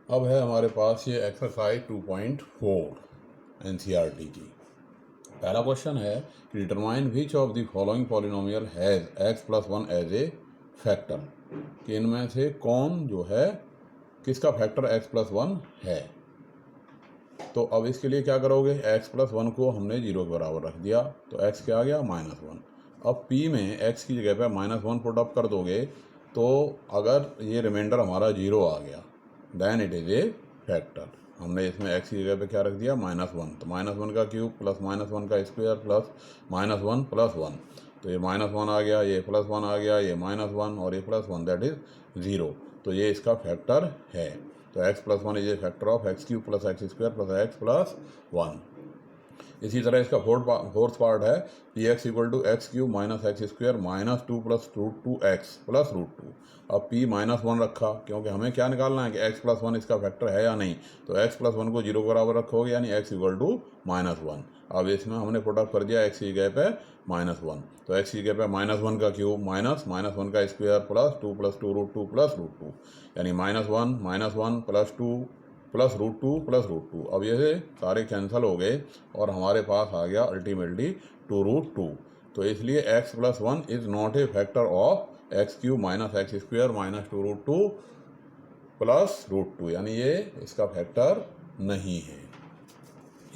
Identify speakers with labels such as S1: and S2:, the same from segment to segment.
S1: अब है हमारे पास ये एक्सरसाइज 2.4 एनसीईआरटी की। पहला क्वेश्चन है कि determine which of the following polynomial has x+1 as a factor, कि इनमें से कौन जो है किसका फैक्टर x+1 है। तो अब इसके लिए क्या करोगे, x+1 को हमने 0 के बराबर रख दिया तो x क्या आ गया -1। अब p में x की जगह पे -1 पुट अप कर दोगे तो अगर ये रिमाइंडर हमारा 0 आ गया then it is a factor. हमने इसमें x की जगह पे क्या रख दिया -1, तो -1 का क्यूब प्लस -1 का स्क्वायर प्लस -1 प्लस 1, तो ये -1 आ गया, ये +1 आ गया, ये -1 और ये +1 दैट इज़ 0। तो ये इसका फैक्टर है। तो x+1 is a factor of x³ plus x² plus x+1। इसी तरह इसका फोर्थ पार्ट है px = x³ minus x² minus 2 plus √2x plus √2। अब p -1 रखा क्योंकि हमें क्या निकालना है कि x+1 इसका फैक्टर है या नहीं, तो x+1 को 0 के बराबर रखोगे यानी x = -1। अब इसमें हमने पुटअप कर दिया x की जगह पे -1, तो x की जगह पे -1 का क्यूब माइनस -1 का स्क्वायर प्लस 2 प्लस 2√2 प्लस √2 यानी -1 प्लस 2 प्लस √2 प्लस √2। अब ये सारे कैंसिल हो गए और हमारे पास आ गया अल्टीमेटली 2√2। तो इसलिए x+1 is not a factor of x³ minus x² minus 2√2 plus √2, यानी ये इसका फैक्टर नहीं है।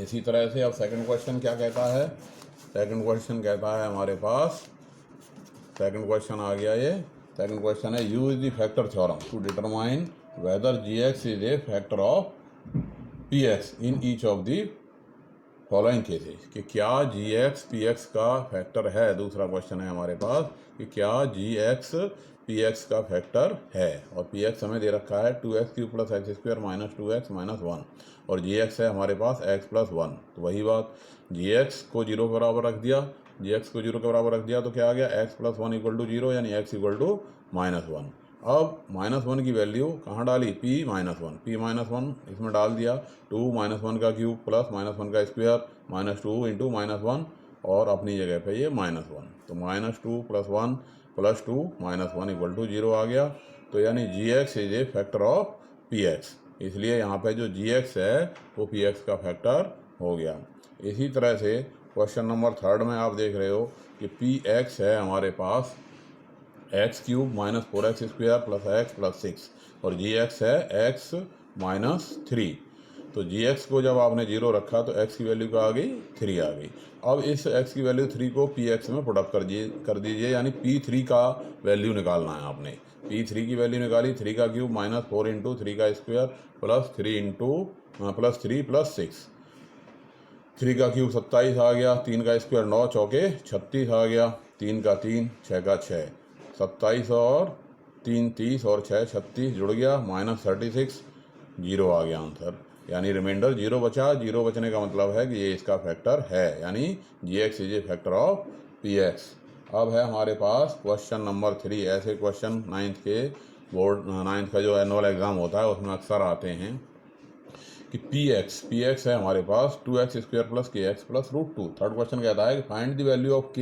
S1: इसी तरह से अब सेकंड क्वेश्चन क्या कहता है, सेकंड क्वेश्चन कहता है हमारे पास, सेकंड क्वेश्चन आ गया ये। सेकंड क्वेश्चन है use the factor theorem to determine whether gx is a factor of px in each of the following cases, कि क्या gx px का फैक्टर है। दूसरा क्वेश्चन है हमारे पास कि क्या gx px का फैक्टर है, और px हमें दे रखा है 2x³ plus x² minus 2x minus 1 और gx है हमारे पास x+1। तो वही बात, gx को 0 के बराबर रख दिया, gx को 0 के बराबर रख दिया तो क्या आ गया x+1 = 0 यानी x = -1। अब -1 की वैल्यू कहाँ डाली, p-1 इसमें डाल दिया, 2 -1 का क्यूब प्लस -1 का स्क्वायर माइनस 2 इंटू -1 और अपनी जगह पे ये -1, तो -2 प्लस 1 प्लस 2 -1 = 0 आ गया। तो यानी gx is a factor of px, इसलिए यहाँ पे जो gx है वो px का फैक्टर हो गया। इसी तरह से क्वेश्चन नंबर थर्ड में आप देख रहे हो कि px है हमारे पास x³ minus 4x² plus x plus 6 और gx है x -3। तो gx को जब आपने 0 रखा तो x की वैल्यू क्या आ गई, 3 आ गई। अब इस x की वैल्यू 3 को px में पुटअप कर दीजिए, यानी p3 का वैल्यू निकालना है आपने। p3 की वैल्यू निकाली, 3 का क्यूब माइनस 4 इंटू 3 का square plus 3 into plus 3 plus 6, 3 का क्यूब 27 आ गया, 3 का स्क्वायर 9 चौके 36 आ गया, 3 का 3 6 का 6, 27 और 3 30 और 6 36 जुड़ गया -36, 0 आ गया आंसर, यानी रिमाइंडर 0 बचा। 0 बचने का मतलब है कि ये इसका फैक्टर है, यानी gx is a factor of px। अब है हमारे पास क्वेश्चन नंबर 3। ऐसे क्वेश्चन 9th के बोर्ड 9th का जो एनुअल एग्ज़ाम होता है उसमें अक्सर आते हैं कि px है हमारे पास 2x² plus kx plus √2। Third question कहता है कि find the value of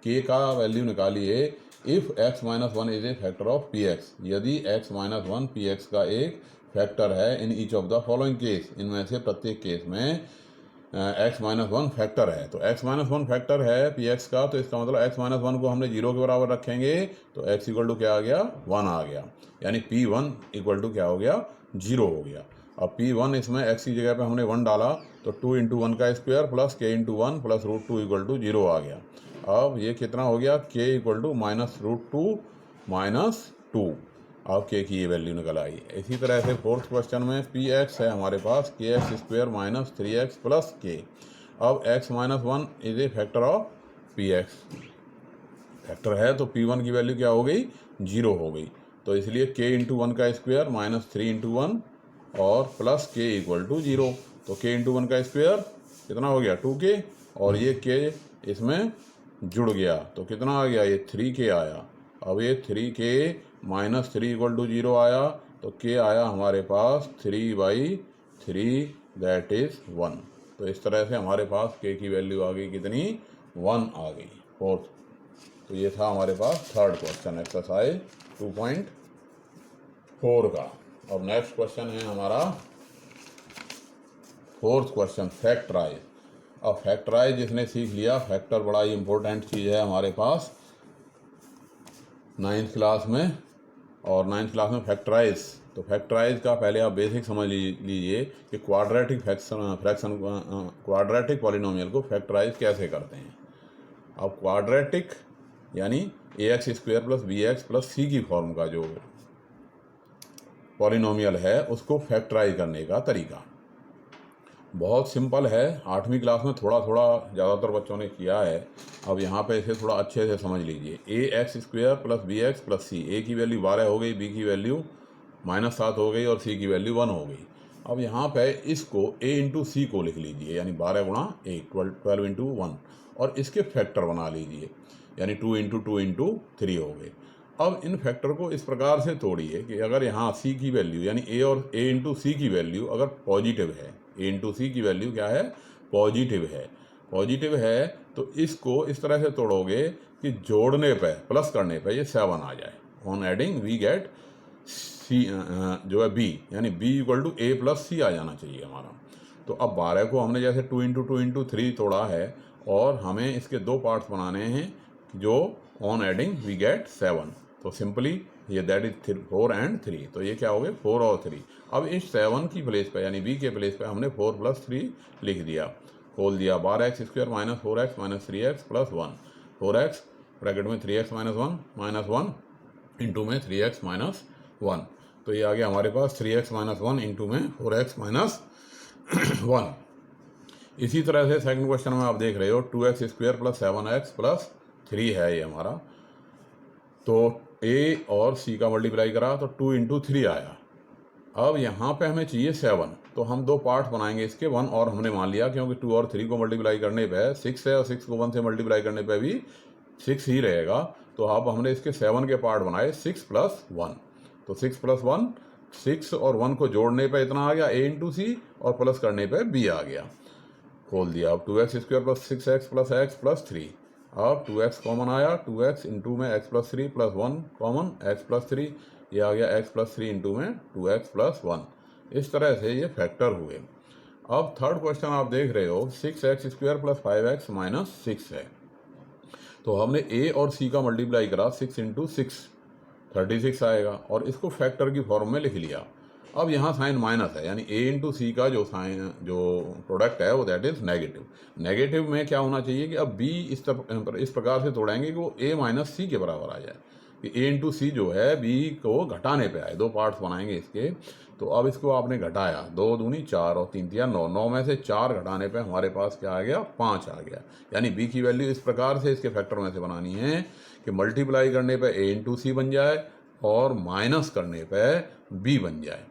S1: k का वैल्यू निकालिए if x-1 is a factor of px, यदि x-1 px का एक फैक्टर है इन each of the following case, इनमें से प्रत्येक केस में x-1 फैक्टर है। तो x-1 फैक्टर है px का, तो इसका मतलब x-1 को हमने 0 के बराबर रखेंगे तो x = क्या आ गया, 1 आ गया, यानी p1 = क्या हो गया, 0 हो गया। अब p1 इसमें x की जगह पे हमने 1 डाला तो 2 इंटू 1 का square plus k into 1 plus √2 = 0 आ गया। अब ये कितना हो गया, k = -√2 -2। अब k की ये वैल्यू निकल आई। इसी तरह से फोर्थ क्वेश्चन में px है हमारे पास kx² minus 3x plus k। अब x-1 is a factor of px, factor है तो p1 की वैल्यू क्या हो गई, 0 हो गई। तो इसलिए k इंटू 1 का स्क्वायर माइनस 3 इंटू 1 और प्लस k = 0। तो k इंटू 1 का स्क्वायर कितना हो गया, 2k, और ये k इसमें जुड़ गया तो कितना आ गया, ये 3k आया। अब ये 3k माइनस 3 = 0 आया तो k आया हमारे पास 3/3 दैट इज़ 1। तो इस तरह से हमारे पास k की वैल्यू आ गई कितनी, 1 आ गई, फोर्थ। तो ये था हमारे पास थर्ड क्वेश्चन एक्सरसाइज 2.4 का। अब नेक्स्ट क्वेश्चन है हमारा फोर्थ क्वेश्चन, फैक्टराइज। अब फैक्टराइज जिसने सीख लिया, फैक्टर बड़ा ही इंपॉर्टेंट चीज़ है हमारे पास 9th क्लास में, और 9th क्लास में फैक्टराइज। तो फैक्टराइज का पहले आप बेसिक समझ लीजिए कि क्वाड्रेटिक पॉलिनोमियल को फैक्टराइज कैसे करते हैं। अब क्वाड्रेटिक यानी ax² + bx + c की फॉर्म का जो पॉलिनोमियल है उसको फैक्टराइज करने का तरीका बहुत सिंपल है। 8वीं क्लास में थोड़ा थोड़ा ज़्यादातर बच्चों ने किया है। अब यहाँ पे इसे थोड़ा अच्छे से समझ लीजिए। ax² + bx + c, a की वैल्यू 12 हो गई, b की वैल्यू -7 हो गई और c की वैल्यू 1 हो गई। अब यहाँ पे इसको a × c को लिख लीजिए, यानी 12 × 1, 12 × 1, और इसके फैक्टर बना लीजिए, यानी 2 × 2 × 3 हो गए। अब इन फैक्टर को इस प्रकार से तोड़िए कि अगर यहाँ c की वैल्यू यानी a × c की वैल्यू अगर पॉजिटिव है, a × c की वैल्यू क्या है, पॉजिटिव है, तो इसको इस तरह से तोड़ोगे कि जोड़ने पे, प्लस करने पे ये 7 आ जाए। On adding we get c जो है b, यानी b = a + c आ जाना चाहिए हमारा। तो अब 12 को हमने जैसे 2 × 2 × 3 तोड़ा है, और हमें इसके दो पार्ट्स बनाने हैं जो ऑन एडिंग वी गेट 7। तो सिंपली ये दैट इज 4 and 3, तो ये क्या हो गए 4 और 3। अब इस 7 की प्लेस पे यानी b के प्लेस पे हमने 4 + 3 लिख दिया, खोल दिया। 12x² - 4x - 3x + 1, 4x bracket में 3x - 1 -1 इंटू में 3x - 1, तो ये आ गया हमारे पास 3x - 1 इंटू में 4x - 1। इसी तरह से सेकंड क्वेश्चन में आप देख रहे हो 2x² + 7x + 3 है ये हमारा। तो a और c का मल्टीप्लाई करा तो 2 × 3 आया। अब यहाँ पे हमें चाहिए 7, तो हम दो पार्ट बनाएंगे इसके, 1 और हमने मान लिया क्योंकि 2 और 3 को मल्टीप्लाई करने पे 6 है, और 6 को 1 से मल्टीप्लाई करने पे भी 6 ही रहेगा। तो अब हमने इसके 7 के पार्ट बनाए, 6 + 1, तो 6 + 1, 6 और 1 को जोड़ने पे इतना आ गया a × c, और प्लस करने पे b आ गया, खोल दिया। अब 2x² + 6x + x + 3, अब 2x कॉमन आया, 2x इंटू में x + 3 + 1 कॉमन x + 3, ये आ गया x + 3 इंटू में 2x + 1। इस तरह से ये फैक्टर हुए। अब थर्ड क्वेश्चन आप देख रहे हो 6x² + 5x - 6 है। तो हमने a और c का मल्टीप्लाई करा, 6 × 6 36 आएगा, और इसको फैक्टर की फॉर्म में लिख लिया। अब यहाँ साइन माइनस है, यानी a × c का जो साइन जो प्रोडक्ट है वो दैट इज नेगेटिव। नेगेटिव में क्या होना चाहिए कि अब b इस प्रकार से तोड़ेंगे कि वो a - c के बराबर आ जाए, कि a × c जो है b को घटाने पे आए। दो पार्ट्स बनाएंगे इसके, तो अब इसको आपने घटाया, 2 दूनी 4 और 3 तिया 9, 9 में से 4 घटाने पे हमारे पास क्या आ गया, 5 आ गया। यानी b की वैल्यू इस प्रकार से इसके फैक्टर में से बनानी है कि मल्टीप्लाई करने पे a × c बन जाए और माइनस करने पे b बन जाए,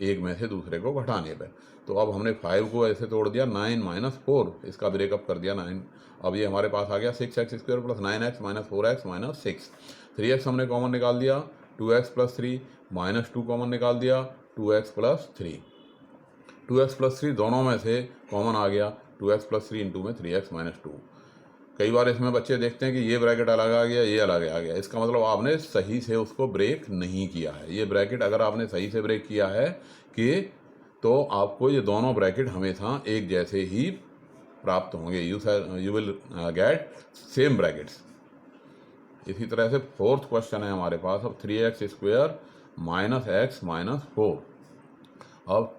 S1: एक में से दूसरे को घटाने पे। तो अब हमने 5 को ऐसे तोड़ दिया, 9 - 4, इसका ब्रेकअप कर दिया 9। अब ये हमारे पास आ गया 6x² + 9x - 4x - 6, 3x हमने कॉमन निकाल दिया, 2x + 3 -2 कॉमन निकाल दिया, 2x + 3, 2x + 3 दोनों में से कॉमन आ गया, 2x + 3 इंटू में 3x - 2। कई बार इसमें बच्चे देखते हैं कि ये ब्रैकेट अलग आ गया, ये अलग आ गया, इसका मतलब आपने सही से उसको ब्रेक नहीं किया है। ये ब्रैकेट अगर आपने सही से ब्रेक किया है कि तो आपको ये दोनों ब्रैकेट हमेशा एक जैसे ही प्राप्त होंगे, you will get same brackets. इसी तरह से फोर्थ क्वेश्चन है हमारे पास अब 3x² - x - 4। अब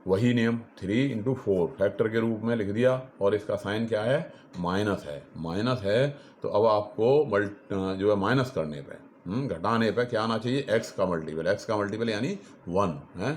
S1: वही नियम 3 × 4 फैक्टर के रूप में लिख दिया, और इसका साइन क्या है, माइनस है। तो अब आपको जो है माइनस करने पे घटाने पे क्या आना चाहिए, x का मल्टीपल यानी 1 है,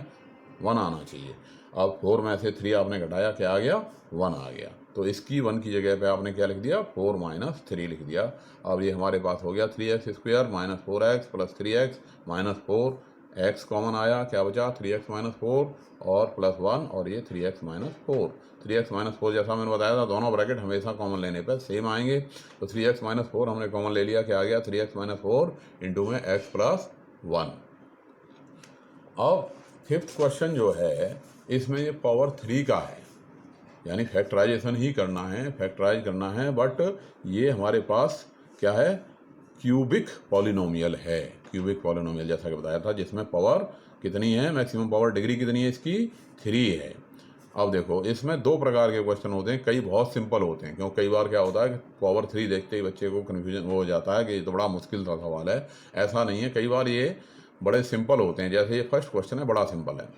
S1: 1 आना चाहिए। अब 4 में से 3 आपने घटाया, क्या आ गया, 1 आ गया। तो इसकी 1 की जगह पे आपने क्या लिख दिया, 4 - 3 लिख दिया। अब ये हमारे पास हो गया 3x² - 4x + 3x - 4, x common आया, क्या बचा, 3x - 4 और +1, और ये 3x - 4। 3x - 4 जैसा मैंने बताया था, दोनों ब्रैकेट हमेशा कॉमन लेने पर सेम आएंगे। तो 3x - 4 हमने कॉमन ले लिया, क्या आ गया, 3x - 4 इंटू में x + 1। अब फिफ्थ क्वेश्चन जो है इसमें ये पावर 3 का है, यानी फैक्टराइजेशन ही करना है, फैक्टराइज करना है, बट ये हमारे पास क्या है, क्यूबिक पॉलिनोमियल है। क्यूबिक पॉलिनोमियल जैसा कि बताया था, जिसमें पावर कितनी है, मैक्सिमम पावर डिग्री कितनी है इसकी, 3 है। अब देखो इसमें दो प्रकार के क्वेश्चन होते हैं, कई बहुत सिंपल होते हैं, क्योंकि कई बार क्या होता है कि पावर 3 देखते ही बच्चे को कन्फ्यूजन हो जाता है कि ये तो बड़ा मुश्किल सा सवाल है। ऐसा नहीं है, कई बार ये बड़े सिंपल होते हैं। जैसे ये फर्स्ट क्वेश्चन है, बड़ा सिंपल है।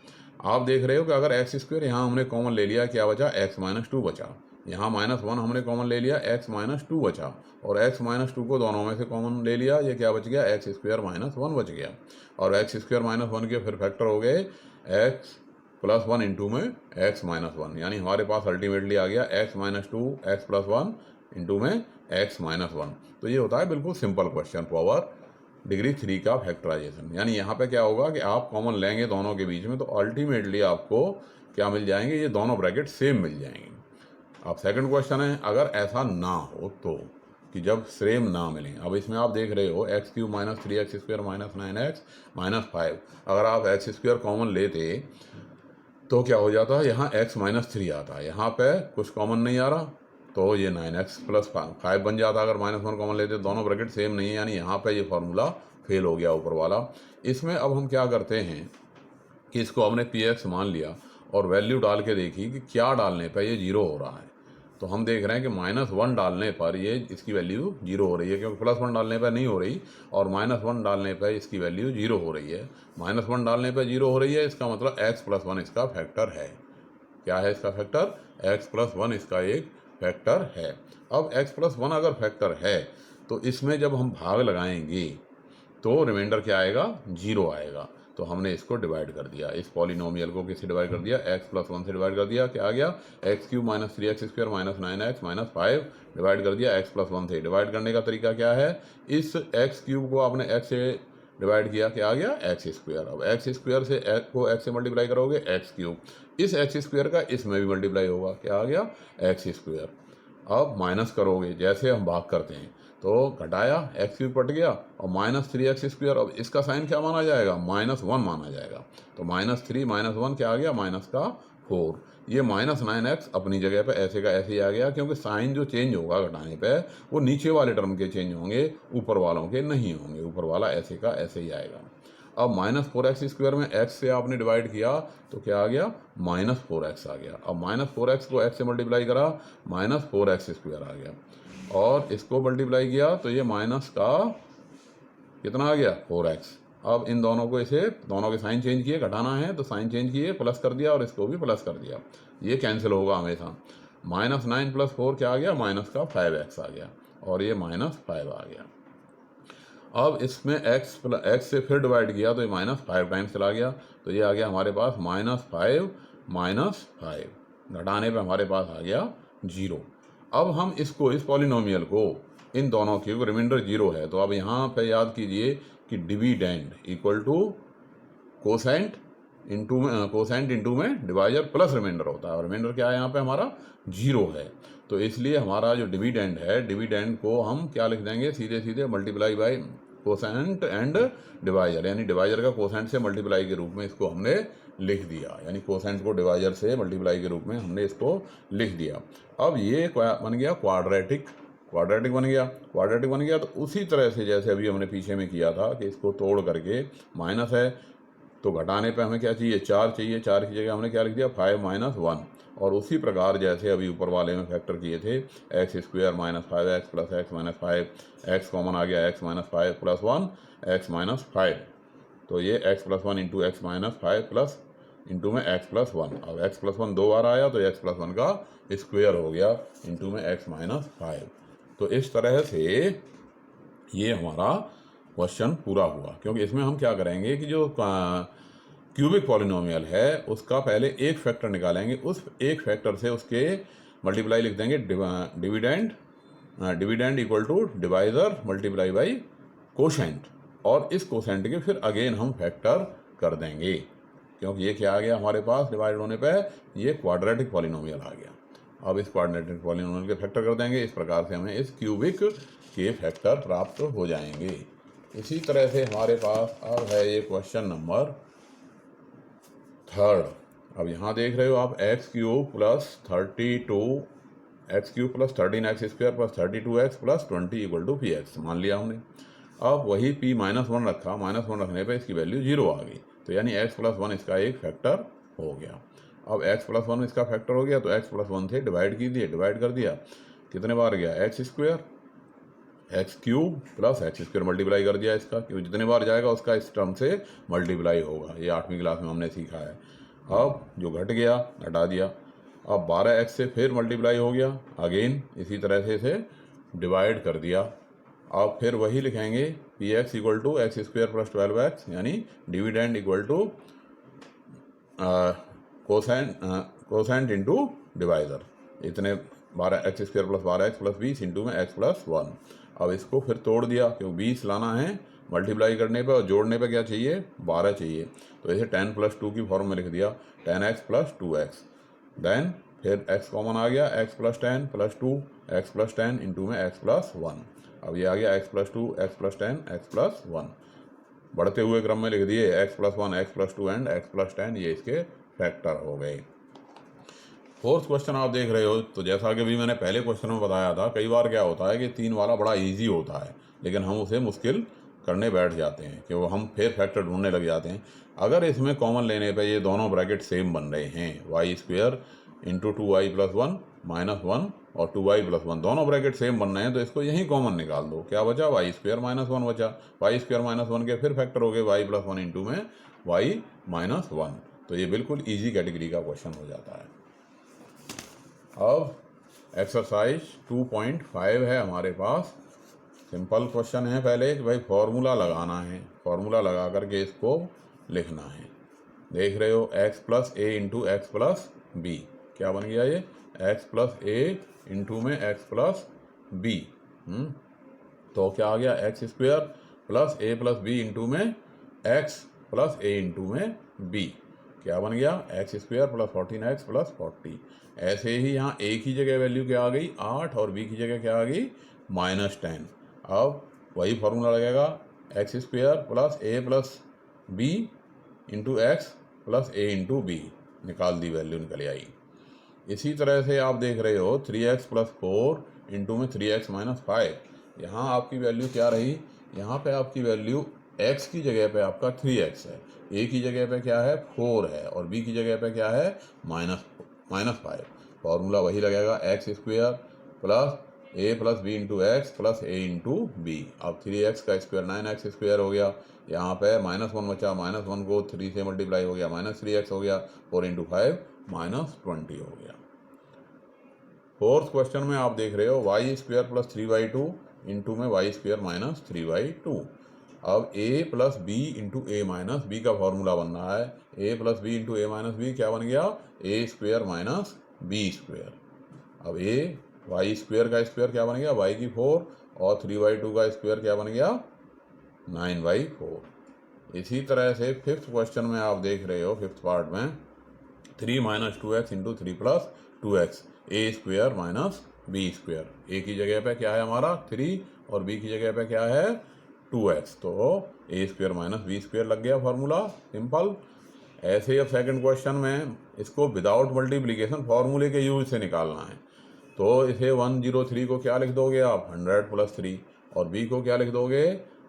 S1: आप देख रहे हो कि अगर एक्स स्क्वायर यहाँ हमने कॉमन ले लिया, क्या बचा, एक्स माइनस 2 बचा। यहाँ -1 हमने कॉमन ले लिया, एक्स माइनस 2 बचा। और एक्स माइनस 2 को दोनों में से कॉमन ले लिया, ये क्या बच गया, एक्स स्क्वायर माइनस 1 बच गया। और एक्स स्क्वायर माइनस 1 के फिर फैक्टर हो गए एक्स प्लस 1 इंटू में एक्स माइनस 1, यानी हमारे पास अल्टीमेटली आ गया x minus 2 x plus 1 into में एक्स माइनस 1। तो ये होता है बिल्कुल सिंपल क्वेश्चन, पावर डिग्री 3 का फैक्टराइजेशन। यानी यहाँ पे क्या होगा कि आप कॉमन लेंगे दोनों के बीच में, तो अल्टीमेटली आपको क्या मिल जाएंगे, ये दोनों ब्रैकेट सेम मिल जाएंगे। अब सेकंड क्वेश्चन है, अगर ऐसा ना हो तो, कि जब सेम ना मिलें। अब इसमें आप देख रहे हो x cube minus 3x square minus 9x minus 5, अगर आप एक्स स्क्वायर कॉमन लेते तो क्या हो जाता है, यहाँ x माइनस 3 आता है, यहाँ पे कुछ कॉमन नहीं आ रहा, तो ये 9x प्लस 5 बन जाता। अगर -1 कॉमन लेते दोनों ब्रैकेट सेम नहीं है, यानी यहाँ पे ये फार्मूला फेल हो गया ऊपर वाला। इसमें अब हम क्या करते हैं कि इसको हमने px मान लिया और वैल्यू डाल के देखी कि क्या डालने पर ये 0 हो रहा है। तो हम देख रहे हैं कि -1 डालने पर ये इसकी वैल्यू 0 हो रही है, क्योंकि +1 डालने पर नहीं हो रही, और -1 डालने पर इसकी वैल्यू 0 हो रही है। -1 डालने पर 0 हो रही है, इसका मतलब x प्लस 1 इसका फैक्टर है। क्या है इसका फैक्टर, x प्लस 1 इसका एक फैक्टर है। अब x प्लस 1 अगर फैक्टर है तो इसमें जब हम भाग लगाएंगे तो रिमाइंडर क्या आएगा, 0 आएगा। तो हमने इसको डिवाइड कर दिया, इस पॉलिनोमियल को किससे डिवाइड कर दिया, x प्लस 1 से डिवाइड कर दिया। क्या आ गया, x cube minus 3x square minus 9x minus 5 divide कर दिया x प्लस 1 से। डिवाइड करने का तरीका क्या है, इस x क्यूब को आपने x से डिवाइड किया, क्या आ गया, एक्स स्क्वायर। अब एक्स स्क्वायर से x को x से मल्टीप्लाई करोगे, एक्स क्यूब, इस एक्स स्क्वायर का इसमें भी मल्टीप्लाई होगा, क्या आ गया, एक्स स्क्वायर। अब माइनस करोगे, जैसे हम भाग करते हैं तो घटाया, एक्स क्यूब कट गया, और -3x स्क्वायर। अब इसका साइन क्या माना जाएगा, -1 माना जाएगा। तो -3 -1 क्या आ गया, -4। ये -9x अपनी जगह पे ऐसे का ऐसे ही आ गया, क्योंकि साइन जो चेंज होगा घटाने पे वो नीचे वाले टर्म के चेंज होंगे, ऊपर वालों के नहीं होंगे। ऊपर वाला ऐसे का ऐसे ही आएगा। अब -4x स्क्वायर में x से आपने डिवाइड किया तो क्या आ गया, -4x आ गया। अब -4x को x से मल्टीप्लाई करा, -4x स्क्वायर आ गया, और इसको मल्टीप्लाई किया तो ये माइनस का कितना आ गया, 4x। अब इन दोनों को, इसे दोनों के साइन चेंज किए, घटाना है तो साइन चेंज किए, प्लस कर दिया, और इसको भी प्लस कर दिया। ये कैंसिल होगा हमेशा। -9 + 4 क्या आ गया, माइनस का 5x आ गया, और ये -5 आ गया। अब इसमें x से फिर डिवाइड किया तो ये -5 टाइम्स चला गया, तो ये आ गया हमारे पास -5 -5, घटाने पे हमारे पास आ गया 0। अब हम इसको, इस पॉलिनोमियल को, इन दोनों की रिमाइंडर 0 है, तो अब यहाँ पे याद कीजिए कि dividend equal to quotient into में डिवाइजर प्लस रिमाइंडर होता है, और रिमाइंडर क्या है यहाँ पे हमारा 0 है। तो इसलिए हमारा जो डिविडेंड है, डिविडेंड को हम क्या लिख देंगे, सीधे सीधे multiply by quotient and divisor, यानी डिवाइजर का कोसेंट से मल्टीप्लाई के रूप में इसको हमने लिख दिया, यानी कोसेंट को डिवाइजर से मल्टीप्लाई के रूप में हमने इसको लिख दिया। अब ये बन गया क्वाड्रेटिक बन गया। तो उसी तरह से जैसे अभी हमने पीछे में किया था कि इसको तोड़ करके, माइनस है तो घटाने पे हमें क्या चाहिए, 4 चाहिए, 4 की जगह हमने क्या लिख दिया, 5 - 1। और उसी प्रकार जैसे अभी ऊपर वाले में फैक्टर किए थे, X square -5x plus x minus 5, X common आ गया, x minus 5 plus 1 x minus 5, तो ये x plus 1 into X minus 5 plus into में x प्लस 1। अब x प्लस 1 2 बार आया तो x प्लस 1 का स्क्वायर हो गया इंटू में x माइनस 5। तो इस तरह से ये हमारा क्वेश्चन पूरा हुआ, क्योंकि इसमें हम क्या करेंगे कि जो क्यूबिक पॉलिनोमियल है उसका पहले एक फैक्टर निकालेंगे, उस एक फैक्टर से उसके मल्टीप्लाई लिख देंगे, dividend equal to divisor multiply by quotient, और इस कोशेंट के फिर अगेन हम फैक्टर कर देंगे, क्योंकि ये क्या आ गया हमारे पास डिवाइड होने पे, ये क्वाड्रेटिक पॉलिनोमियल आ गया। अब इस क्वाड्रेटिक पॉलिनोमियल के फैक्टर कर देंगे, इस प्रकार से हमें इस क्यूबिक के फैक्टर प्राप्त हो जाएंगे। इसी तरह से हमारे पास अब है ये क्वेश्चन नंबर 3। अब यहाँ देख रहे हो आप, x cube plus 13x square plus 32x plus 20 equal to px मान लिया हमने। अब वही p -1 रखा, -1 रखने पे इसकी वैल्यू 0 आ गई, तो यानी एक्स प्लस वन इसका एक फैक्टर हो गया। अब एक्स प्लस वन इसका फैक्टर हो गया तो एक्स प्लस वन से डिवाइड कीजिए, डिवाइड कर दिया, कितने बार गया x square, x cube plus x square multiply कर दिया इसका, क्योंकि जितने बार जाएगा उसका इस टर्म से मल्टीप्लाई होगा, ये 8वीं क्लास में हमने सीखा है। अब जो घट गया हटा दिया, अब 12x से फिर मल्टीप्लाई हो गया, अगेन इसी तरह से इसे डिवाइड कर दिया। अब फिर वही लिखेंगे p x equal to x square plus 12x, यानी dividend equal to quotient into divisor, इतने 12x square plus 12x plus 20 into में x प्लस 1। अब इसको फिर तोड़ दिया, क्योंकि 20 लाना है मल्टीप्लाई करने पे, और जोड़ने पे क्या चाहिए 12 चाहिए, तो इसे 10 प्लस 2 की फॉर्म में लिख दिया, 10x प्लस 2x। देन फिर x कॉमन आ गया, x plus 10 plus 2 x plus 10 into में x प्लस 1। अब ये आ गया x plus 2 x plus 10 x plus 1, बढ़ते हुए क्रम में लिख दिए x plus 1 x plus 2 and x plus 10, ये इसके फैक्टर हो गए। फोर्थ क्वेश्चन आप देख रहे हो, तो जैसा कि भी मैंने पहले क्वेश्चन में बताया था, कई बार क्या होता है कि 3 वाला बड़ा इजी होता है, लेकिन हम उसे मुश्किल करने बैठ जाते हैं कि वो हम फिर फैक्टर ढूंढने लग जाते हैं। अगर इसमें कॉमन लेने पे ये दोनों ब्रैकेट सेम बन रहे हैं, y square into 2y plus 1 minus 1 और 2y प्लस 1 दोनों ब्रैकेट सेम बन रहे हैं, तो इसको यहीं कॉमन निकाल दो, क्या बचा वाई स्क्वेयर माइनस 1 बचा, वाई स्क्वेयर माइनस 1 के फिर फैक्टर हो गए वाई प्लस 1 इंटू में वाई माइनस 1। तो ये बिल्कुल ईजी कैटेगरी का क्वेश्चन हो जाता है। अब एक्सरसाइज 2.5 है हमारे पास, सिंपल क्वेश्चन है। पहले कि भाई फॉर्मूला लगाना है, फॉर्मूला लगा करके इसको लिखना है। देख रहे हो x plus A into X plus B, क्या बन गया ये x प्लस ए इंटू में x प्लस बी, तो क्या आ गया एक्स स्क्वेयर प्लस ए प्लस बी इंटू में x प्लस ए इंटू में b, क्या बन गया x square plus 14x plus 40। ऐसे ही यहाँ a की जगह वैल्यू क्या आ गई 8 और b की जगह क्या आ गई -10। अब वही फॉर्मूला लगेगा X square plus A plus B into X plus A into B, निकाल दी वैल्यू निकल आई। इसी तरह से आप देख रहे हो 3x प्लस 4 इंटू में 3x माइनस 5, यहाँ आपकी वैल्यू क्या रही, यहाँ पे आपकी वैल्यू x की जगह पे आपका 3x है, a की जगह पे क्या है 4 है, और b की जगह पे क्या है -5। फॉर्मूला वही लगेगा X square plus A plus B into X plus A into B. अब 3x का स्क्वायर 9x स्क्वायर हो गया, यहाँ पे -1 बचा, -1 को 3 से मल्टीप्लाई हो गया -3x हो गया, 4 इंटू 5 -20 हो गया। फोर्थ क्वेश्चन में आप देख रहे हो y square plus 3y2 into में वाई स्क्वायर माइनस 3y2। अब a plus B into a minus b का फॉर्मूला बन रहा है, a plus B into a minus b क्या बन गया ए स्क्वायर माइनस बी स्क्वायर। अब a वाई स्क्वायर का स्क्वायर क्या बन गया y की 4, और 3y2 का स्क्वायर क्या बन गया 9y4। इसी तरह से फिफ्थ क्वेश्चन में आप देख रहे हो, फिफ्थ पार्ट में 3 minus 2x into 3 plus 2x ए स्क्वायर माइनस बी स्क्वायर, ए की जगह पे क्या है हमारा 3 और बी की जगह पे क्या है 2x, तो ए स्क्वायर माइनस बी स्क्वायर लग गया फॉर्मूला, सिंपल। ऐसे ही अब सेकंड क्वेश्चन में इसको विदाउट मल्टीप्लिकेशन फॉर्मूले के यूज से निकालना है, तो इसे 103 को क्या लिख दोगे आप 100 प्लस 3, और b को क्या लिख दोगे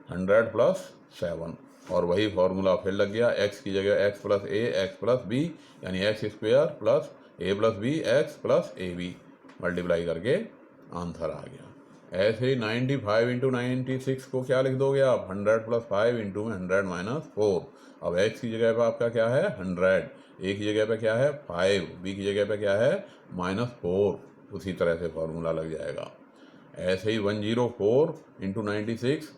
S1: 100 प्लस 7, और वही फॉर्मूला फिर लग गया x की जगह x plus a x plus b, यानी x square plus A plus b x plus a b, multiply करके आंसर आ गया। ऐसे ही 95 इंटू 96 को क्या लिख दोगे आप 100 प्लस 5 इंटू में 100 माइनस 4। अब x की जगह पर आपका क्या है 100, a की जगह पे क्या है 5, b की जगह पे क्या है -4, उसी तरह से फॉर्मूला लग जाएगा। ऐसे ही 104 इंटू 96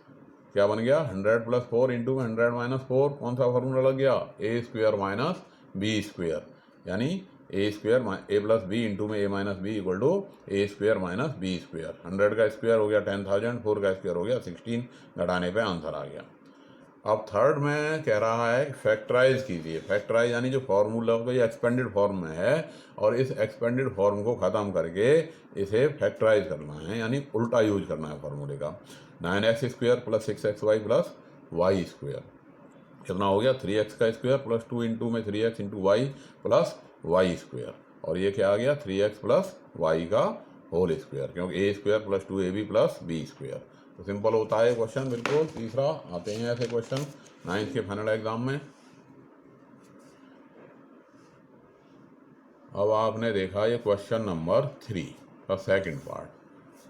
S1: क्या बन गया 100 प्लस 4 इंटू में 100 माइनस 4, कौन सा फॉर्मूला लग गया ए स्क्वायर माइनस बी स्क्वायर, यानी A square A plus B into में A minus B equal to A square minus B square. 100 का स्क्वायर हो गया 10,000, 4 का स्क्वायर हो गया 16, घटाने पे आंसर आ गया। अब थर्ड में कह रहा है फैक्टराइज कीजिए, फैक्टराइज यानी जो फॉर्मूला को ये एक्सपेंडेड फॉर्म में है, और इस एक्सपेंडेड फॉर्म को ख़त्म करके इसे फैक्टराइज करना है, यानी उल्टा यूज करना है फॉर्मूले का। 9x square plus 6xy plus Y square कितना हो गया 3x का स्क्वायर प्लस 2 इंटू में 3x into Y plus Y square, और ये क्या आ गया 3x प्लस वाई का होल स्क्वायर, क्योंकि A square plus 2ab plus B square. तो सिंपल होता है क्वेश्चन बिल्कुल। तीसरा आते हैं ऐसे क्वेश्चन 9th के फाइनल एग्जाम में। अब आपने देखा ये क्वेश्चन नंबर 3 का second part,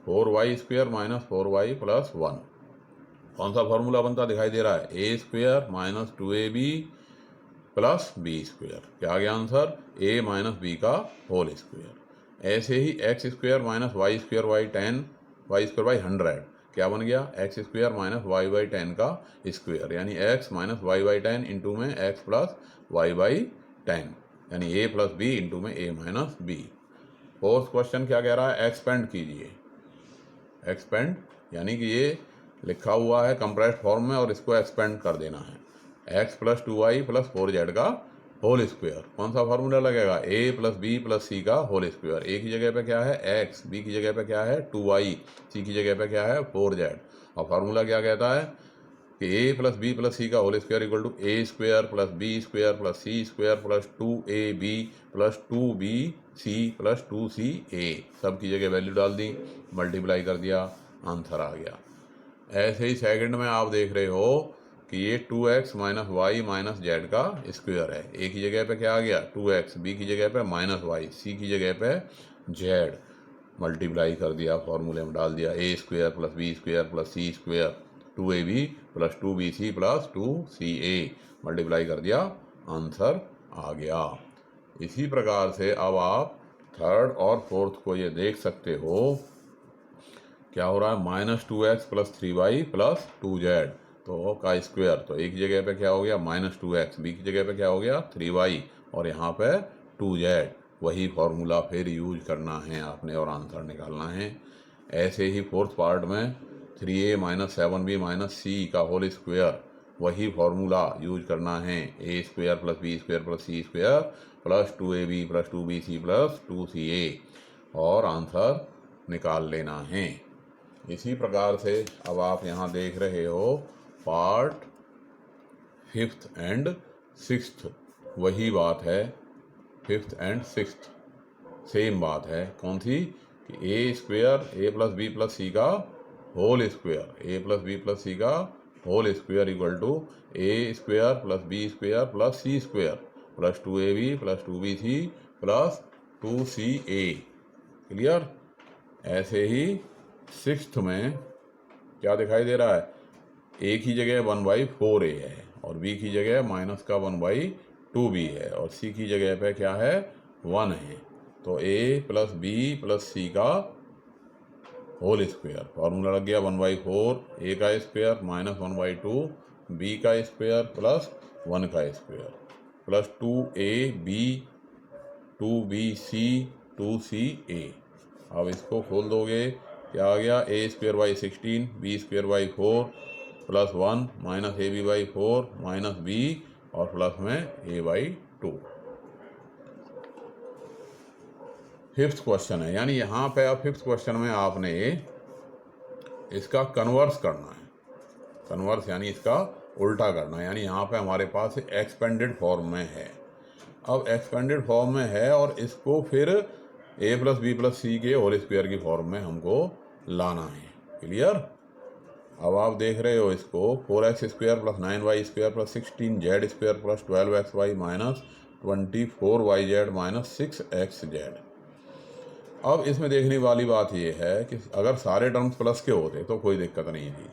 S1: 4y² minus 4y plus 1। कौन सा फॉर्मूला बनता दिखाई दे रहा है, a² minus 2ab plus b²। क्या आ गया आंसर, a माइनस बी का होल स्क्वायर। ऐसे ही x² minus y² 10 y² by 100 क्या बन गया, x² माइनस y 10 का स्क्वायर, यानी x माइनस y 10 इंटू में x प्लस y 10, यानी a प्लस b इंटू में a minus b। Fourth question क्या कह रहा है, एक्सपेंड कीजिए। एक्सपेंड यानी कि ये लिखा हुआ है कंप्रेस्ड फॉर्म में और इसको एक्सपेंड कर देना है। x plus 2y plus 4z का होल स्क्वायर। कौन सा फार्मूला लगेगा, a प्लस बी प्लस सी का होल स्क्वायर। a की जगह पे क्या है x, b की जगह पे क्या है 2y, c की जगह पे क्या है 4z। और फार्मूला क्या कहता है कि a प्लस बी प्लस सी का whole square equal to a² plus b² plus c² plus 2ab plus 2bc plus 2ca। सब की जगह वैल्यू डाल दी, मल्टीप्लाई कर दिया, आंसर आ गया। ऐसे ही सेकंड में आप देख रहे हो कि ये 2x minus y minus z का स्क्वायर है। a की जगह पे क्या आ गया 2x, b की जगह पे माइनस वाई, c की जगह पे जेड, मल्टीप्लाई कर दिया, फॉर्मूले में डाल दिया, a² plus b² plus c² 2ab plus 2bc plus 2ca, multiply कर दिया, आंसर आ गया। इसी प्रकार से अब आप थर्ड और फोर्थ को ये देख सकते हो, क्या हो रहा है minus 2x plus 3y plus 2z तो का स्क्वायर। तो एक जगह पे क्या हो गया माइनस 2x, बी की जगह पे क्या हो गया 3y और यहाँ पे 2z। वही फॉर्मूला फिर यूज करना है आपने और आंसर निकालना है। ऐसे ही फोर्थ पार्ट में 3a minus 7b minus c का होल स्क्वायर, वही फॉर्मूला यूज करना है, a² plus b² plus c² plus 2ab plus 2bc plus 2ca और आंसर निकाल लेना है। इसी प्रकार से अब आप यहाँ देख रहे हो पार्ट 5th एंड 6th, वही बात है 5th एंड 6th, सेम बात है। कौन सी कि a² a plus B plus सी का whole square, a plus B plus सी का whole square equal to a² plus b² plus c² plus 2ab plus 2bc plus 2ca। Clear. ऐसे ही 6th में क्या दिखाई दे रहा है, a की जगह 1/4a है और b की जगह माइनस का 1/2b है और c की जगह पे क्या है 1 है। तो a plus b plus c का होल स्क्वायर, फॉर्मूला लग गया 1/4 a का स्क्वायर माइनस 1/2 b का स्क्वायर प्लस 1 का square plus 2ab 2bc 2ca। अब इसको खोल दोगे, क्या आ गया a² 16 b² 4 plus 1 minus ab/4 minus b और प्लस में a/2। 5th क्वेश्चन है, यानी यहाँ पे अब 5th क्वेश्चन में आपने इसका कन्वर्स करना है। कन्वर्स यानी इसका उल्टा करना है, यानी यहाँ पे हमारे पास एक्सपेंडेड फॉर्म में है। अब एक्सपेंडेड फॉर्म में है और इसको फिर a प्लस बी प्लस सी के होल स्क्वायर की फॉर्म में हमको लाना है। क्लियर। अब आप देख रहे हो इसको 4x² plus 9y² plus 16z² plus 12xy minus 24yz minus 6xz। अब इसमें देखने वाली बात यह है कि अगर सारे टर्म्स प्लस के होते तो कोई दिक्कत नहीं थी,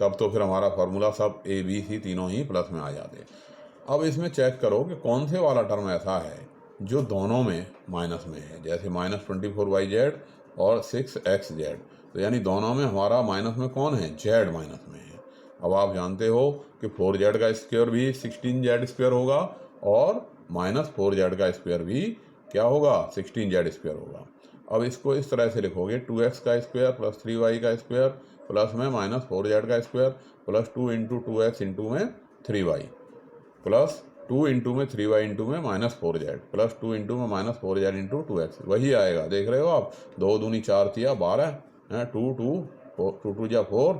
S1: तब तो फिर हमारा फार्मूला सब a b c तीनों ही प्लस में आ जाते। अब इसमें चेक करो कि कौन से वाला टर्म ऐसा है जो दोनों में माइनस में है, जैसे माइनस 24yz और 6xz, तो यानी दोनों में हमारा माइनस में कौन है, z माइनस में है। अब आप जानते हो कि 4z का स्क्वायर भी 16z² होगा और माइनस 4z का स्क्वायर भी क्या होगा 16z² होगा। अब इसको इस तरह से लिखोगे 2x का स्क्वायर प्लस 3y का स्क्वायर प्लस में माइनस 4z का square plus 2 into 2x into में 3y प्लस 2 इंटू में 3y इंटू में माइनस 4z प्लस 2 इंटू में माइनस 4z इंटू 2x, वही आएगा। देख रहे हो आप, 2 दूनी 4 तिया 12 है, 2 2 जा 4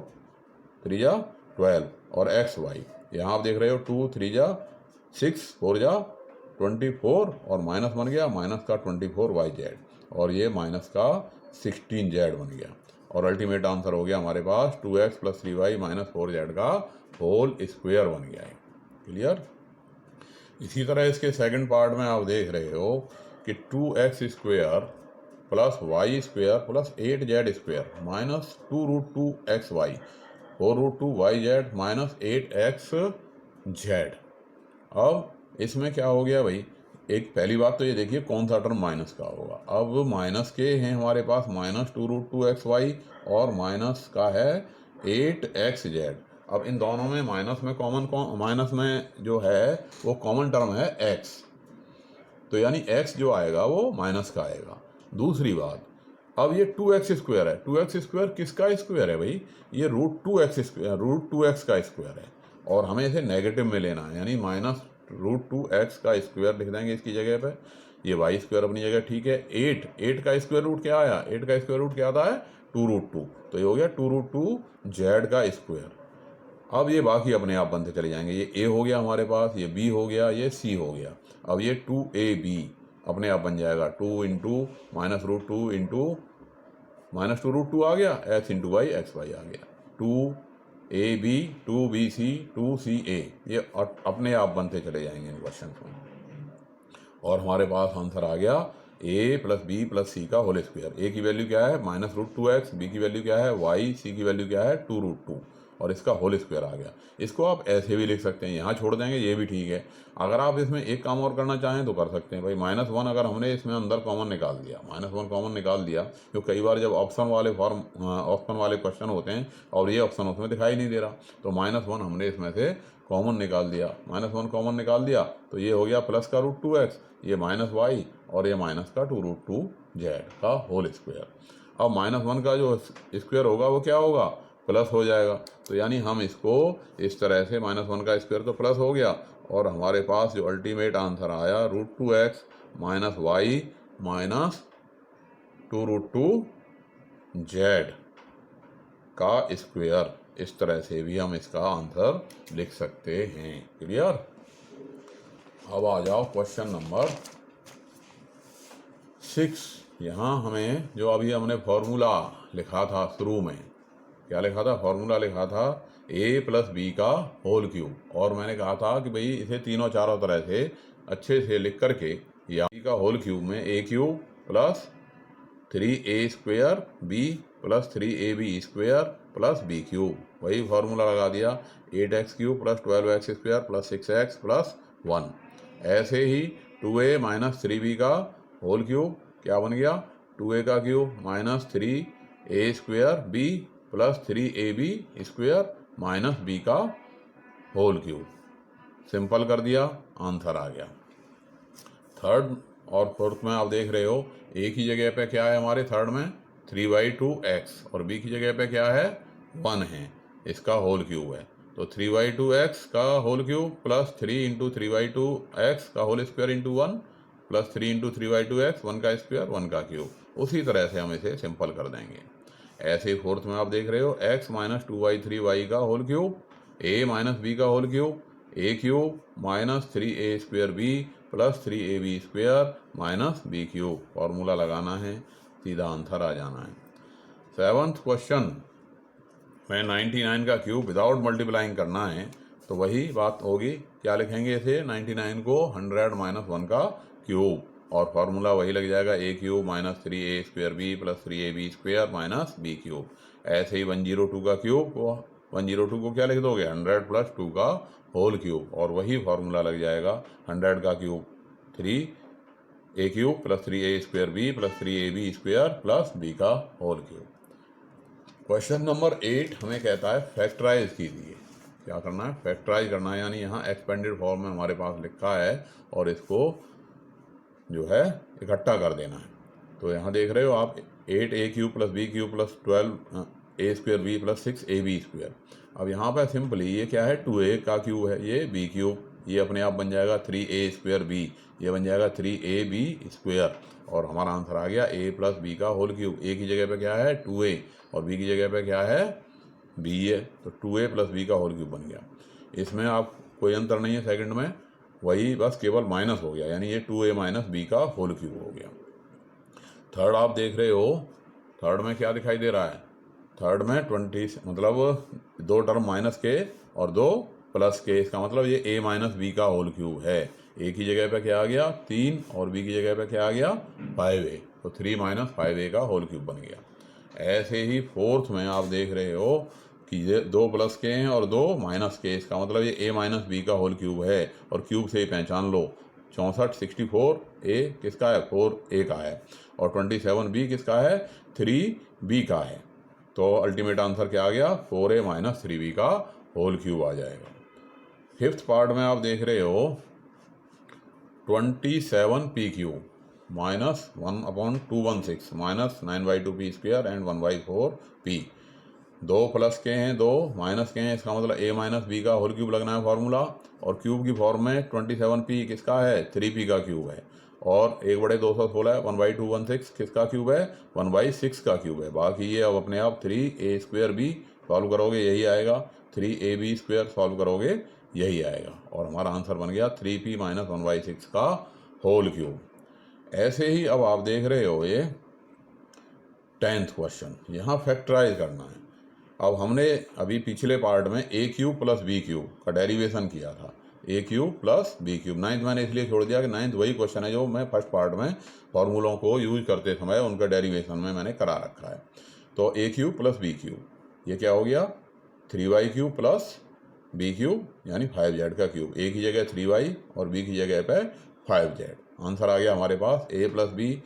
S1: 3 जा 12 और xy यहाँ आप देख रहे हो 2 3 जा 6 4 जा 24 और माइनस बन गया माइनस का 24yz और ये माइनस का 16z बन गया और अल्टीमेट आंसर हो गया हमारे पास 2x plus 3y minus 4z का होल स्क्वायर बन गया है। क्लियर। इसी तरह इसके सेकंड पार्ट में आप देख रहे हो कि 2x² plus y² plus 8z² minus 2√2xy 4√2yz minus 8xz। अब इसमें क्या हो गया भाई, एक पहली बात तो ये देखिए कौन सा टर्म माइनस का होगा। अब माइनस के हैं हमारे पास माइनस 2√2xy और माइनस का है 8xz। अब इन दोनों में माइनस में जो है वो कॉमन टर्म है x, तो यानी x जो आएगा वो माइनस का आएगा। दूसरी बात, अब ये 2x² है, 2x² किसका स्क्वायर है भाई, ये √2x का स्क्वायर है और हमें इसे नेगेटिव में लेना है, यानी माइनस √2x का स्क्वायर लिख देंगे इसकी जगह पे। ये y² अपनी जगह ठीक है। 8 का स्क्वायर रूट क्या आया, 8 का स्क्वायर रूट क्या आता है 2√2, तो ये हो गया 2√2z का स्क्वायर। अब ये बाकी अपने आप बनते चले जाएंगे, ये a हो गया हमारे पास, ये b हो गया, ये c हो गया। अब ये 2ab अपने आप बन जाएगा 2 इंटू माइनस √2 इंटू माइनस 2√2 आ गया, x इंटू वाई xy आ गया, 2ab 2bc 2ca, ये अपने आप बनते चले जाएंगे इन क्वेश्चन में। और हमारे पास आंसर आ गया a प्लस बी प्लस सी का होल स्क्वायर। a की वैल्यू क्या है माइनस √2x, b की वैल्यू क्या है y, c की वैल्यू क्या है 2√2 और इसका होल स्क्वायर आ गया। इसको आप ऐसे भी लिख सकते हैं, यहाँ छोड़ देंगे ये भी ठीक है। अगर आप इसमें एक काम और करना चाहें तो कर सकते हैं भाई, -1 अगर हमने इसमें अंदर कॉमन निकाल दिया, -1 कॉमन निकाल दिया, तो कई बार जब ऑप्शन वाले क्वेश्चन होते हैं और ये ऑप्शन उसमें दिखाई नहीं दे रहा, तो -1 हमने इसमें से कॉमन निकाल दिया, -1 कॉमन निकाल दिया तो ये हो गया प्लस का √2x, ये -y और ये माइनस का 2√2z का होल स्क्वायर। अब -1 का जो स्क्वायर होगा वो क्या होगा, प्लस हो जाएगा। तो यानी हम इसको इस तरह से -1 का स्क्वायर तो प्लस हो गया और हमारे पास जो अल्टीमेट आंसर आया √2x minus y minus 2√2z का स्क्वायर। इस तरह से भी हम इसका आंसर लिख सकते हैं। क्लियर। अब आ जाओ क्वेश्चन नंबर 6। यहाँ हमें जो अभी हमने फॉर्मूला लिखा था शुरू में, क्या लिखा था, फॉर्मूला लिखा था a प्लस बी का होल क्यूब, और मैंने कहा था कि भाई इसे तीनों चारों तरह से अच्छे से लिख करके, या b का होल क्यूब में a³ plus 3a² b plus 3ab² plus b³ वही फार्मूला लगा दिया, 8x³ plus 12x² plus 6x plus 1। ऐसे ही 2a माइनस 3b का होल क्यूब क्या बन गया, 2a का cube minus 3a² b plus 3ab² minus b का होल क्यूब। सिंपल कर दिया, आंसर आ गया। थर्ड और फोर्थ में आप देख रहे हो a की जगह पे क्या है हमारे थर्ड में 3/2x और b की जगह पे क्या है 1 है, इसका होल क्यूब है। तो 3/2x का whole cube plus 3 into 3/2x का whole square into 1 plus 3 into 3/2x 1 का स्क्वायर 1 का क्यूब। उसी तरह से हम इसे सिंपल कर देंगे। ऐसे ही फोर्थ में आप देख रहे हो x माइनस 2y3y का whole cube, a minus b का whole cube, a³ minus 3a² b plus 3ab² minus b³ formula लगाना है, सीधा आंसर आ जाना है। सेवन्थ क्वेश्चन में 99 का क्यूब विदाउट मल्टीप्लाइंग करना है, तो वही बात होगी, क्या लिखेंगे इसे 99 को 100 माइनस 1 का क्यूब, और फार्मूला वही लग जाएगा a³ minus 3a² b plus 3ab² minus b³। ऐसे ही 102 का क्यूब को 102 को क्या लिख दोगे 100 प्लस 2 का होल क्यूब, और वही फार्मूला लग जाएगा 100 का cube 3a³ plus 3a² b plus 3ab² plus b का होल क्यूब। क्वेश्चन नंबर 8 हमें कहता है फैक्टराइज कीजिए। क्या करना है, फैक्टराइज करना है, यानी यहाँ एक्सपेंडेड फॉर्म में हमारे पास लिखा है और इसको जो है इकट्ठा कर देना है। तो यहाँ देख रहे हो आप 8a³ plus b³ plus 12a² b plus 6ab²। अब यहाँ पर सिंपली ये क्या है 2a का क्यूब है, ये b³, ये अपने आप बन जाएगा 3a² b, ये बन जाएगा 3ab², और हमारा आंसर आ गया a प्लस b का होल क्यूब। a की जगह पे क्या है 2a और b की जगह पे क्या है b है, तो 2a प्लस b का होल क्यूब बन गया। इसमें आप कोई अंतर नहीं है सेकंड में, वही बस केवल माइनस हो गया, यानी ये 2a माइनस b का होल क्यूब हो गया। थर्ड आप देख रहे हो, थर्ड में क्या दिखाई दे रहा है, थर्ड में 20 मतलब 2 टर्म माइनस के और 2 प्लस के, इसका मतलब ये a माइनस b का होल क्यूब है। ए की जगह पे क्या आ गया 3 और बी की जगह पे क्या आ गया 5a, तो 3 माइनस 5a का होल क्यूब बन गया। ऐसे ही फोर्थ में आप देख रहे हो कि ये 2 प्लस के हैं और 2 माइनस के, इसका मतलब ये a माइनस बी का होल क्यूब है, और क्यूब से ही पहचान लो 64 64 a किसका है 4a का है, और 27 b किसका है 3b का है। तो अल्टीमेट आंसर क्या आ गया 4a माइनस 3b का होल क्यूब आ जाएगा। फिफ्थ पार्ट में आप देख रहे हो 27p³ minus 1/216 minus 9/2p² and 1/4p। 2 plus के हैं 2 माइनस के हैं, इसका मतलब a माइनस बी का होल क्यूब लगना है फार्मूला, और क्यूब की फॉर्म में 27p किसका है 3p का क्यूब है, और 1/216 है 1/216 किसका क्यूब है 1/6 का क्यूब है। बाकी ये अब अपने आप 3a² सॉल्व करोगे यही आएगा, 3ab² सॉल्व करोगे यही आएगा, और हमारा आंसर बन गया 3p माइनस 1/6 का होल क्यूब। ऐसे ही अब आप देख रहे हो ये 10th क्वेश्चन, यहाँ फैक्टराइज करना है। अब हमने अभी पिछले पार्ट में a³ प्लस b³ का डेरिवेशन किया था, a³ प्लस b³। 9th मैंने इसलिए छोड़ दिया कि 9th वही क्वेश्चन है जो मैं फर्स्ट पार्ट में फॉर्मूलों को यूज करते समय उनका डेरिवेशन में मैंने करा रखा है। तो a³ प्लस b³ ये क्या हो गया 3y³ प्लस b³ यानी 5z का क्यूब, a की जगह 3y और b की जगह पे 5z। आंसर आ गया हमारे पास a plus be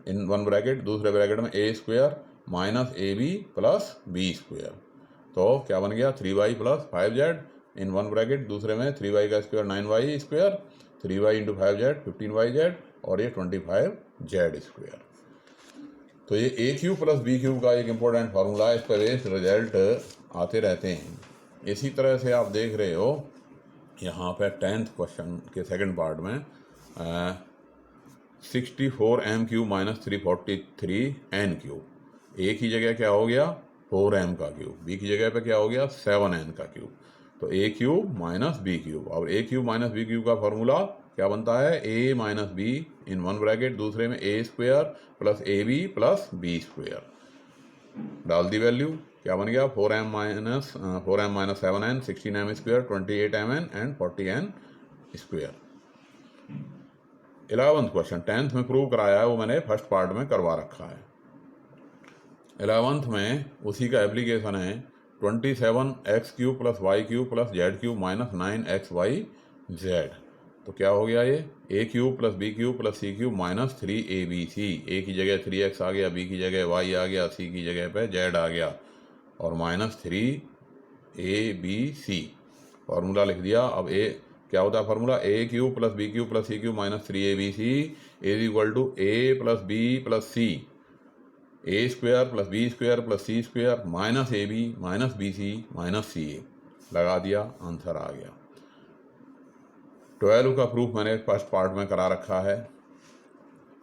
S1: in one bracket, दूसरे ब्रैकेट में a² minus ab plus b²। तो क्या बन गया 3y plus 5z in one bracket, दूसरे में 3y का square 9y², 3y into 5z 15yz, और ये 25z²। तो ये a³ प्लस b³ का एक इम्पोर्टेंट फार्मूला है, इस पर रिजल्ट आते रहते हैं। इसी तरह से आप देख रहे हो यहाँ पे 10th क्वेश्चन के सेकंड पार्ट में 64m³ माइनस 343n³, a की जगह क्या हो गया 4m का क्यूब, b की जगह पे क्या हो गया 7n का क्यूब, तो a³ माइनस b³। अब a³ माइनस b³ का फॉर्मूला क्या बनता है a minus be in one bracket, दूसरे में a² plus ab plus b²। डाल दी वैल्यू, क्या बन गया 4m minus 7n 16m², 28mn and 40n²। 11th question 10th में प्रूव कराया है, वो मैंने फर्स्ट पार्ट में करवा रखा है। 11th में उसी का एप्लीकेशन है 27x³ plus y³ plus z³ minus 9xyz। तो क्या हो गया ये a³ plus b³ plus c³ minus 3abc, a की जगह 3x आ गया, b की जगह y आ गया, c की जगह पे z आ गया, और माइनस 3abc फार्मूला लिख दिया। अब a क्या होता है formula a³ plus b³ plus c³ minus 3abc is equal to a plus b plus c, a² plus b² plus c² minus ab minus bc minus ca। लगा दिया, answer आ गया। 12 का प्रूफ मैंने फर्स्ट पार्ट में करा रखा है।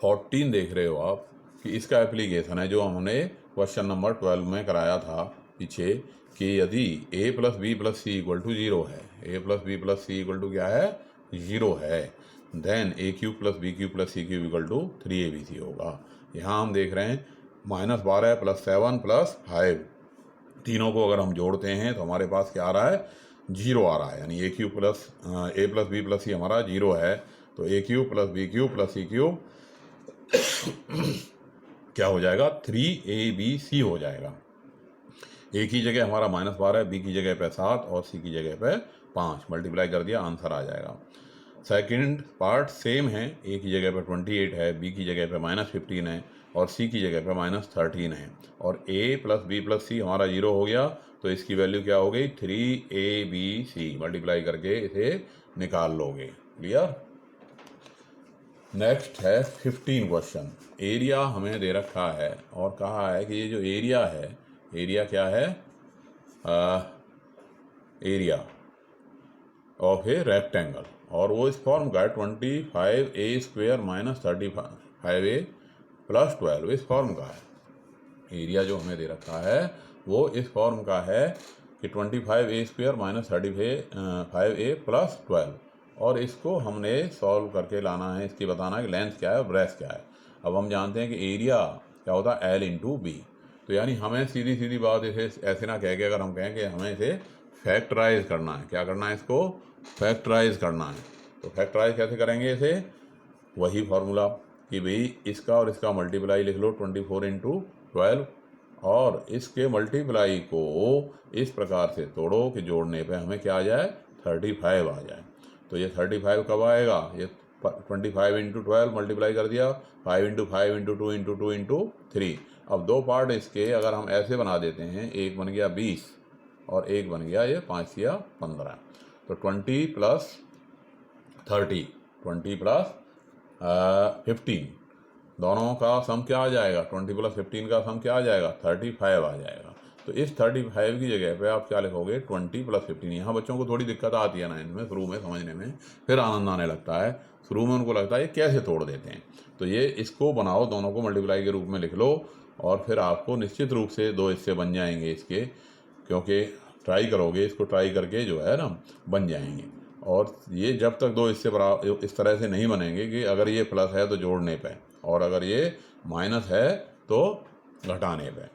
S1: 14 देख रहे हो आप कि इसका एप्लीकेशन है जो हमने क्वेश्चन नंबर 12 में कराया था पीछे, कि यदि a plus B plus c equal to 0 है, a plus B plus c equal to क्या है 0 है, then a³ plus b³ plus c³ equal to 3abc होगा। यहाँ हम देख रहे हैं -12 प्लस 7 प्लस 5, तीनों को अगर हम जोड़ते हैं तो हमारे पास क्या आ रहा है 0 आ रहा है, यानी a³ plus a plus B plus C हमारा 0 है, तो a³ plus b³ plus c³ क्या हो जाएगा 3abc हो जाएगा। a की जगह हमारा -12, b की जगह पे 7 और c की जगह पे 5, मल्टीप्लाई कर दिया, आंसर आ जाएगा। सेकंड पार्ट सेम है, a की जगह पे 28 है, b की जगह पे -15 है, और c की जगह पे -13 है, और a plus B plus C हमारा 0 हो गया, तो इसकी वैल्यू क्या हो गई 3abc, मल्टीप्लाई करके इसे निकाल लोगे। क्लियर। नेक्स्ट है 15 क्वेश्चन। एरिया हमें दे रखा है और कहा है कि ये जो एरिया है, एरिया क्या है एरिया ऑफ ए रेक्टेंगल, और वो इस फॉर्म का है 25a² माइनस 35a प्लस 12, इस फॉर्म का है। एरिया जो हमें दे रखा है वो इस फॉर्म का है कि 25a² माइनस 35a प्लस 12, और इसको हमने सॉल्व करके लाना है, इसकी बताना है कि लेंथ क्या है, ब्रेथ क्या है। अब हम जानते हैं कि एरिया क्या होता है L इंटू बी, तो यानी हमें सीधी सीधी बात इसे ऐसे ना कह के, अगर हम कहें कि हमें इसे फैक्टराइज करना है, क्या करना है, इसको फैक्टराइज करना है, तो फैक्टराइज कैसे करेंगे इसे, वही फार्मूला कि भाई इसका और इसका मल्टीप्लाई लिख लो 24 इंटू 12 और इसके मल्टीप्लाई को इस प्रकार से तोड़ो कि जोड़ने पे हमें क्या आ जाए 35 आ जाए। तो ये 35 कब आएगा, ये 25 इंटू 12 मल्टीप्लाई कर दिया, 5 इंटू 5 इंटू 2 इंटू 2 इंटू 3। अब दो पार्ट इसके अगर हम ऐसे बना देते हैं, एक बन गया 20 और एक बन गया ये 5 या 15, तो 20 प्लस 30, 20 प्लस 15, दोनों का सम क्या आ जाएगा, 20 प्लस 15 का सम क्या आ जाएगा 35 आ जाएगा। तो इस 35 की जगह पे आप क्या लिखोगे 20 प्लस 15। यहाँ बच्चों को थोड़ी दिक्कत आती है ना इनमें, शुरू में समझने में, फिर आनंद आने लगता है। शुरू में उनको लगता है ये कैसे तोड़ देते हैं। तो ये इसको बनाओ, दोनों को मल्टीप्लाई के रूप में लिख लो और फिर आपको निश्चित रूप से दो हिस्से बन जाएंगे इसके, क्योंकि ट्राई करोगे, इसको ट्राई करके जो है ना बन जाएंगे। और ये जब तक दो हिस्से बराबर इस तरह से नहीं बनेंगे कि अगर ये प्लस है तो जोड़ने पे और अगर ये माइनस है तो घटाने पे।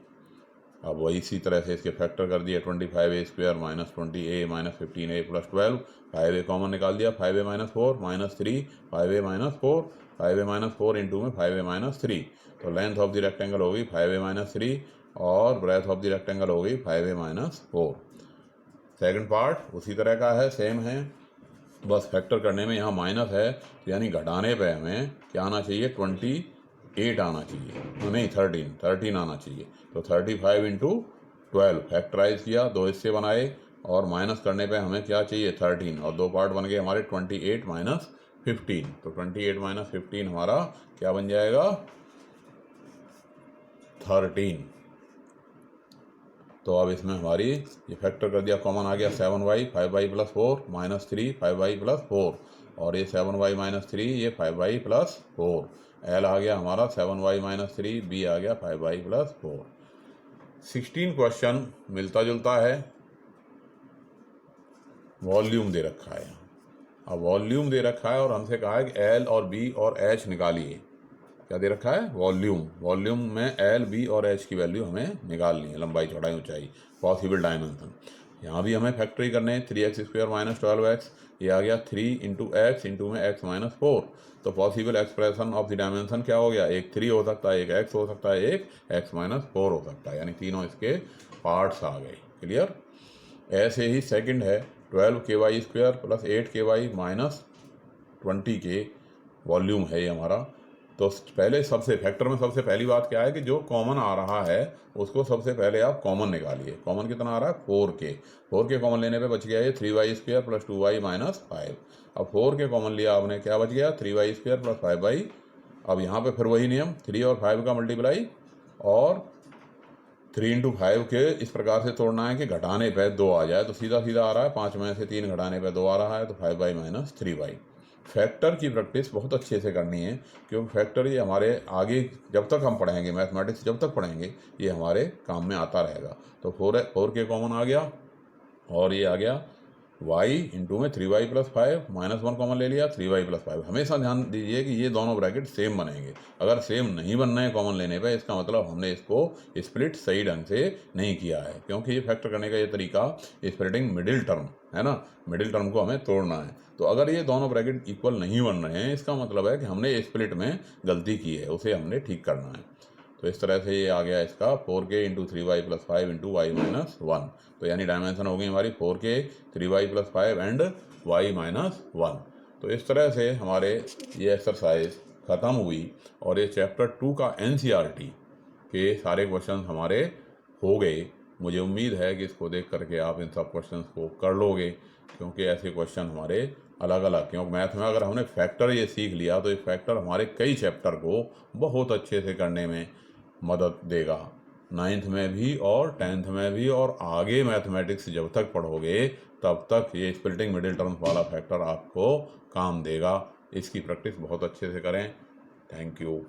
S1: अब वही इसी तरह से इसके फैक्टर कर दिए, 25a² minus 20a minus 15a plus 12, 5a common निकाल दिया, 5a minus 4 minus 3, 5a minus 4, 5a minus 4 into में 5a माइनस 3। तो लेंथ ऑफ द रेक्टेंगल होगी 5a माइनस 3 और ब्रेथ ऑफ द रेक्टेंगल होगी 5a माइनस 4। सेकेंड पार्ट उसी तरह का है, सेम है, बस फैक्टर करने में यहाँ माइनस है, यानी घटाने पे हमें क्या आना चाहिए 28 आना चाहिए, तो नहीं 13 आना चाहिए। तो 35 इंटू 12 फैक्टराइज किया, दो हिस्से बनाए और माइनस करने पे हमें क्या चाहिए 13, और दो पार्ट बन गए हमारे 28 माइनस 15। तो 28 माइनस 15 हमारा क्या बन जाएगा 13। तो अब इसमें हमारी ये फैक्टर कर दिया, कॉमन आ गया 7y, 5y plus 4 minus 3, 5y plus 4 और ये 7y माइनस 3, ये 5y प्लस 4। एल आ गया हमारा 7y माइनस 3, बी आ गया 5y प्लस 4। 16 क्वेश्चन मिलता जुलता है, वॉल्यूम दे रखा है। अब वॉल्यूम दे रखा है और हमसे कहा है कि एल और बी और एच निकालिए। क्या दे रखा है वॉल्यूम में एल बी और एच की वैल्यू हमें निकालनी है, लंबाई चौड़ाई ऊंचाई पॉसिबल डायमेंशन। यहाँ भी हमें फैक्टरी करने हैं, 3x² माइनस 12x, ये आ गया 3 इंटू एक्स इंटू में x माइनस 4। तो possible expression of the dimension क्या हो गया, एक 3 हो सकता है, एक x हो सकता है, एक x माइनस 4 हो सकता है, यानी तीनों इसके पार्ट्स आ गए। क्लियर। ऐसे ही सेकंड है 12ky² plus 8ky minus 20k volume है ये हमारा। तो पहले सबसे फैक्टर में सबसे पहली बात क्या है कि जो कॉमन आ रहा है उसको सबसे पहले आप कॉमन निकालिए। कॉमन कितना आ रहा है 4k कॉमन लेने पे बच गया ये 3y² प्लस 2y माइनस 5। अब 4k कॉमन लिया आपने, क्या बच गया 3y² प्लस 5y। अब यहाँ पे फिर वही नियम 3 और 5 का मल्टीप्लाई और 3 इंटू 5 के इस प्रकार से तोड़ना है कि घटाने पे 2 आ जाए। तो सीधा सीधा आ रहा है 5 में से 3 घटाने पे 2 आ रहा है, तो 5y माइनस 3y। फैक्टर की प्रैक्टिस बहुत अच्छे से करनी है, क्योंकि फैक्टर ये हमारे आगे जब तक हम पढ़ेंगे, मैथमेटिक्स जब तक पढ़ेंगे ये हमारे काम में आता रहेगा। तो 4k कॉमन आ गया और ये आ गया y इंटू में 3y प्लस 5 माइनस 1 कॉमन ले लिया, 3y प्लस 5। हमेशा ध्यान दीजिए कि ये दोनों ब्रैकेट सेम बनेंगे। अगर सेम नहीं बन रहे हैं कॉमन लेने पे, इसका मतलब हमने इसको स्प्लिट सही ढंग से नहीं किया है, क्योंकि ये फैक्टर करने का ये तरीका स्प्लिटिंग मिडिल टर्म है ना, मिडिल टर्म को हमें तोड़ना है। तो अगर ये दोनों ब्रैकेट इक्वल नहीं बन रहे हैं, इसका मतलब है कि हमने स्प्लिट में गलती की है, उसे हमने ठीक करना है। तो इस तरह से ये आ गया इसका 4k into 3y plus 5 into y minus 1। तो यानी डायमेंशन हो गई हमारी 4k 3y plus 5 and y minus 1। तो इस तरह से हमारे ये एक्सरसाइज ख़त्म हुई और ये चैप्टर 2 का NCERT के सारे क्वेश्चन हमारे हो गए। मुझे उम्मीद है कि इसको देख करके आप इन सब क्वेश्चंस को कर लोगे, क्योंकि ऐसे क्वेश्चन हमारे अलग अलग, क्योंकि मैथ में अगर हमने फैक्टर ये सीख लिया तो ये फैक्टर हमारे कई चैप्टर को बहुत अच्छे से करने में मदद देगा, 9th में भी और 10th में भी, और आगे मैथमेटिक्स जब तक पढ़ोगे तब तक ये स्प्लिटिंग मिडिल टर्म्स वाला फैक्टर आपको काम देगा। इसकी प्रैक्टिस बहुत अच्छे से करें। Thank you.